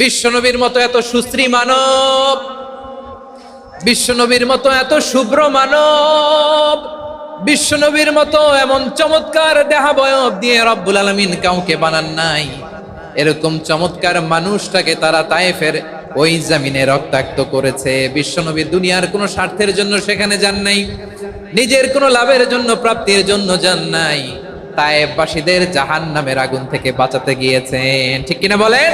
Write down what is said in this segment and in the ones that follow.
বিশ্বনবীর মতো এত সুশ্রী মানব, বিশ্বনবীর মতো এত শুভ্র মানব, বিশ্বনবীর মতো এমন চমৎকার দেহাবয়ব দিয়ে রব্বুল আলামিন কাউকে বানান নাই। এরকম চমৎকার মানুষটাকে তারা তায়েফের ওই জমিনে রক্তাক্ত করেছে। বিশ্বনবী দুনিয়ার কোনো স্বার্থের জন্য সেখানে যান নাই, নিজের কোনো লাভের জন্য, প্রাপ্তির জন্য যান নাই। তায়েফবাসীদের জাহান্নামের আগুন থেকে বাঁচাতে গিয়েছেন, ঠিক কিনা বলেন?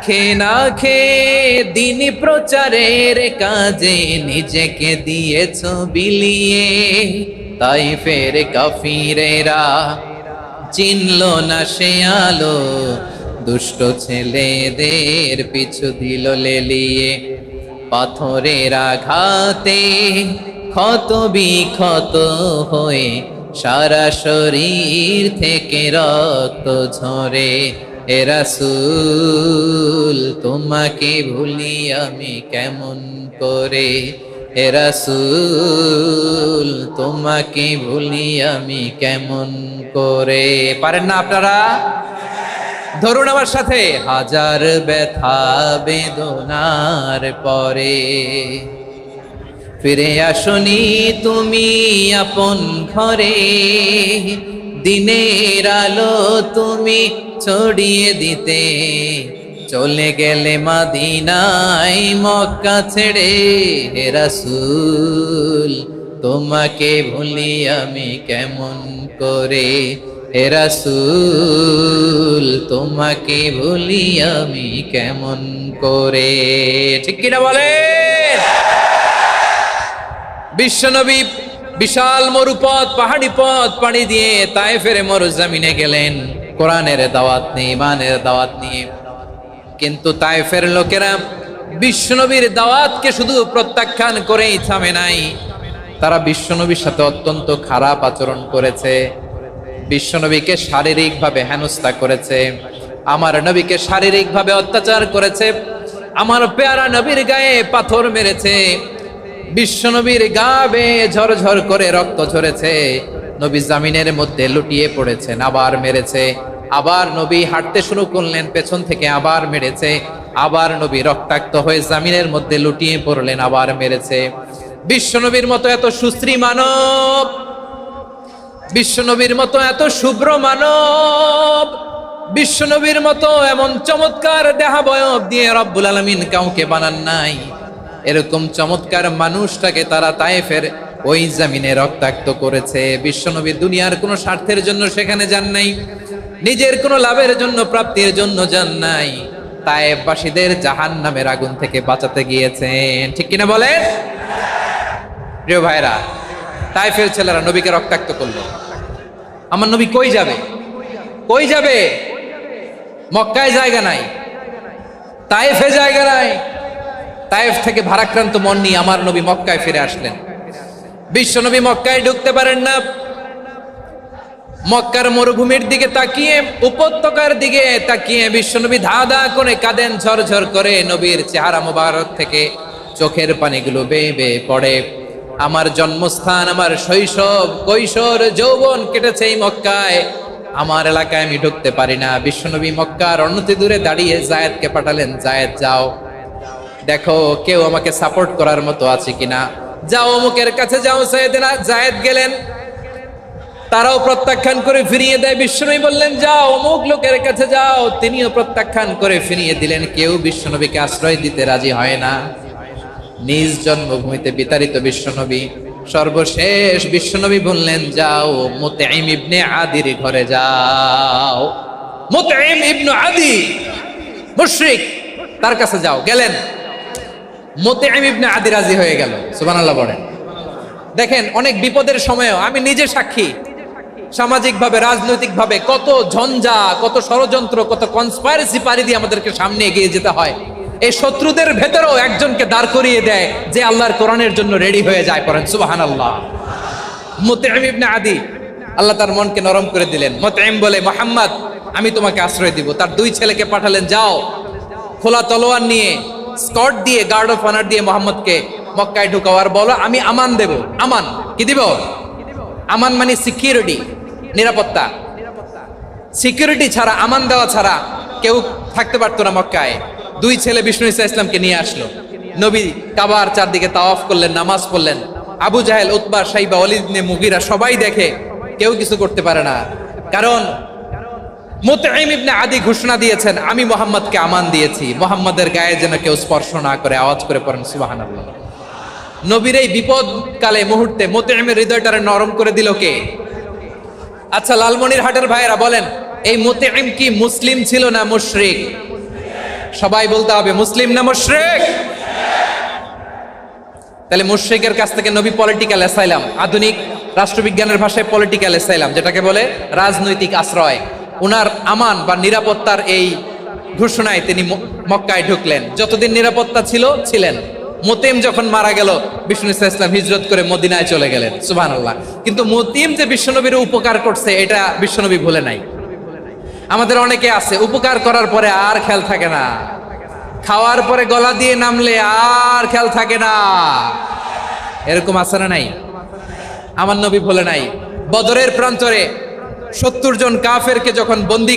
খেয়ে না খেয়ে দিন প্রচারের কাজে নিজেকে দিয়েছ বিলিয়ে। তায়েফের কাফিরেরা চিনল না সে আলো, দুষ্ট ছেলেদের পিছু দিল লেলিয়ে। পাথরের আঘাতে ক্ষত বিক্ষত হয়ে সারা শরীর থেকে রক্ত ঝরে। এ রাসূল তোমাকে ভুলি আমি কেমন করে, এ রাসূল তোমাকে ভুলি আমি কেমন করে। পারেন না আপনারা? ধরুন আমার সাথে। হাজার ব্যথা বেদনার পরে ফিরে আসনি তুমি আপন ঘরে। দিনের আলো তুমি ছড়িয়ে দিতে চলে গেলে মদিনায় মক্কা ছেড়ে। হে রাসূল তোমাকে ভুলি আমি কেমন করে, হে রাসূল তোমাকে ভুলি আমি কেমন করে। ঠিক কিনা বলে? বিশ্বনবী বিশাল মরুপথ, পাহাড়ি পথ পাড়ি দিয়ে তায়েফের মরুজমিনে গেলেন কোরআনের দাওয়াত নিয়ে, ইমানের দাওয়াত নিয়ে। কিন্তু তায়েফের লোকেরা বিশ্বনবীর দাওয়াতকে শুধু প্রত্যাখ্যান করেই থামে নাই, তারা বিশ্বনবীর সাথে অত্যন্ত খারাপ আচরণ করেছে। বিশ্বনবীকে শারীরিকভাবে হেনস্থা করেছে, আমার নবীকে শারীরিকভাবে অত্যাচার করেছে, আমার পেয়ারা নবীর গায়ে পাথর মেরেছে, বিশ্বনবীর গা বেয়ে ঝরঝর করে রক্ত ঝরেছে, নবী জামিনের মধ্যে লুটিয়ে পড়েছেন, আবার মেরেছে, আবার নবী হাঁটতে শুরু করলেন, পেছন থেকে আবার মেরেছে, আবার নবী রক্তাক্ত হয়ে জামিনের মধ্যে লুটিয়ে পড়লেন, আবার মেরেছে। বিশ্বনবীর মতো এত সুশ্রী মানব, বিশ্বনবীর মতো এত শুভ্র মানব, বিশ্বনবীর মতো এমন চমৎকার দেহাবয়ব দিয়ে রব্বুল আলামিন কাউকে বানান নাই। এরকম চমৎকার মানুষটাকে তারা তায়েফের ওই জমিনে রক্তাক্ত করেছে। বিশ্বনবী দুনিয়ার কোনো স্বার্থের জন্য সেখানে যান নাই, নিজের কোনো লাভের জন্য, প্রাপ্তির জন্য যান নাই। তায়েফবাসীদের জাহান্নামের আগুন থেকে বাঁচাতে গিয়েছেন, ঠিক কিনা বলেন? প্রিয় ভাইরা, তায়েফের ছেলেরা নবীকে রক্তাক্ত করলো। আমার নবী কই যাবে? কই যাবে? মক্কায় জায়গা নাই, তায়েফে জায়গা নাই। তায়েফ থেকে ভারাক্রান্ত মন নিয়ে আমার নবী মক্কায় ফিরে আসলেন। বিশ্বনবী মক্কায় ঢুকতে পারেন না। মক্কার মরুভূমির দিকে তাকিয়ে, উপত্যকার দিকে তাকিয়ে বিশ্বনবী ধা ধা করে কাঁদেন, ঝরঝর করে। নবীর চেহারা মোবারক থেকে চোখের পানিগুলো বেয়ে বেয়ে পড়ে। আমার জন্মস্থান, আমার শৈশব, কৈশোর, যৌবন কেটেছে এই মক্কায়, আমার এলাকায় আমি ঢুকতে পারি না। বিশ্বনবী মক্কার অনতি দূরে দাঁড়িয়ে জায়েদকে পাঠালেন, জায়েদ যাও দেখো কেউ আমাকে সাপোর্ট করার মতো আছে কিনা, যাও অমুকের কাছে যাও। জায়েদ গেলেন, তারাও প্রত্যাখ্যান করে ফিরিয়ে দেয়। বিশ্বনবী বললেন যাও অমুক লোকের কাছে যাও, তিনিও প্রত্যাখ্যান করে ফিরিয়ে দিলেন। কেউ বিশ্বনবীকে আশ্রয় দিতে রাজি হয় না। নিজ জন্মভূমিতে বিতাড়িত বিশ্বনবী, সর্বশেষ বিশ্বনবী বললেন যাও মুতঈম ইবনে আদির ঘরে যাও। মুতঈম ইবনে আদি মুশরিক, তার কাছে যাও। গেলেন, মুতঈম ইবনে আদি রাজি হয়ে গেল। সুবহানাল্লাহ বলেন। দেখেন, অনেক বিপদের সময়ও আমি নিজে সাক্ষী, সামাজিকভাবে, রাজনৈতিকভাবে কত ঝঞ্ঝা, কত ষড়যন্ত্র, কত কনস্পাইরেসি পাড়ি দিয়ে আমাদেরকে সামনে এগিয়ে যেতে হয়। এই শত্রুদের ভেতরেও একজনকে দাঁড় করিয়ে দেয় যে আল্লাহর কোরআনের জন্য রেডি হয়ে যায়। পড়েন সুবহানাল্লাহ। মুতঈম ইবনে আদি, আল্লাহ তার মনকে নরম করে দিলেন। মুতঈম বলে, মুহাম্মদ আমি তোমাকে আশ্রয় দিব। তার দুই ছেলেকে পাঠালেন, যাও খোলা তলোয়ার নিয়ে, স্কট দিয়ে, গার্ড অফ অনার দিয়ে মোহাম্মদকে মক্কায় ঢুকাও, আর বলো আমি আমান দেব। আমান কি দিব? আমান মানে সিকিউরিটি, নিরাপত্তা। সিকিউরিটি ছাড়া, আমান দেওয়া ছাড়া কেউ থাকতে পারতো না মক্কায়, দুই ছেলে বিষ্ণু ঈসা ইসলামকে নিয়ে আসলো। নবী কাবার চারদিকে তাওয়াফ করলেন, নামাজ পড়লেন। আবু জাহেল, উতবা, শাইবা, ওয়ালিদ ইবনে মুগীরা সবাই দেখে, কেউ কিছু করতে পারে না। কারণ মুতঈম ইবনে আদি ঘোষণা দিয়েছেন, আমি মুহাম্মদকে আমান দিয়েছি, মুহাম্মাদের গায়ে যেন কেউ স্পর্শ না করে। আওয়াজ করে পড়েন সুবহানাল্লাহ। নবীর এই বিপদকালে মুহূর্তে মুতঈমের হৃদয়টারে নরম করে দিল কে? আচ্ছা, লালমনিরহাটের ভাইয়েরা বলেন, এই মুতঈম কি মুসলিম ছিল না মুশরিক? সবাই বলতে হবে, মুসলিম না মুশরিক? তাহলে মুশরিকের কাছ থেকে নবী পলিটিক্যাল অ্যাসাইলাম, আধুনিক রাষ্ট্রবিজ্ঞানের ভাষায় পলিটিক্যাল অ্যাসাইলাম, যেটাকে বলে রাজনৈতিক আশ্রয়, উনার আমান বা নিরাপত্তার এই ঘোষণায় তিনি মক্কায় ঢুকলেন। যতদিন নিরাপত্তা ছিল ছিলেন। মুতিম যখন মারা গেল, বিষ্ণু ঈসা ইসলাম হিজরত করে মদিনায় চলে গেলেন। সুবহানাল্লাহ। কিন্তু মুতিম যে বিশ্বনবীর উপকার করছে, এটা বিশ্বনবী ভুলে নাই। আমাদের অনেকে আছে, উপকার করার পরে আর খেয়াল থাকে না, খাওয়ার পরে গলা দিয়ে নামলে আর খেয়াল থাকে না। এরকম আছে না নাই? আমার নবী ভুলে নাই। বদরের প্রান্তরে 70 জন কাফেরকে যখন বন্দী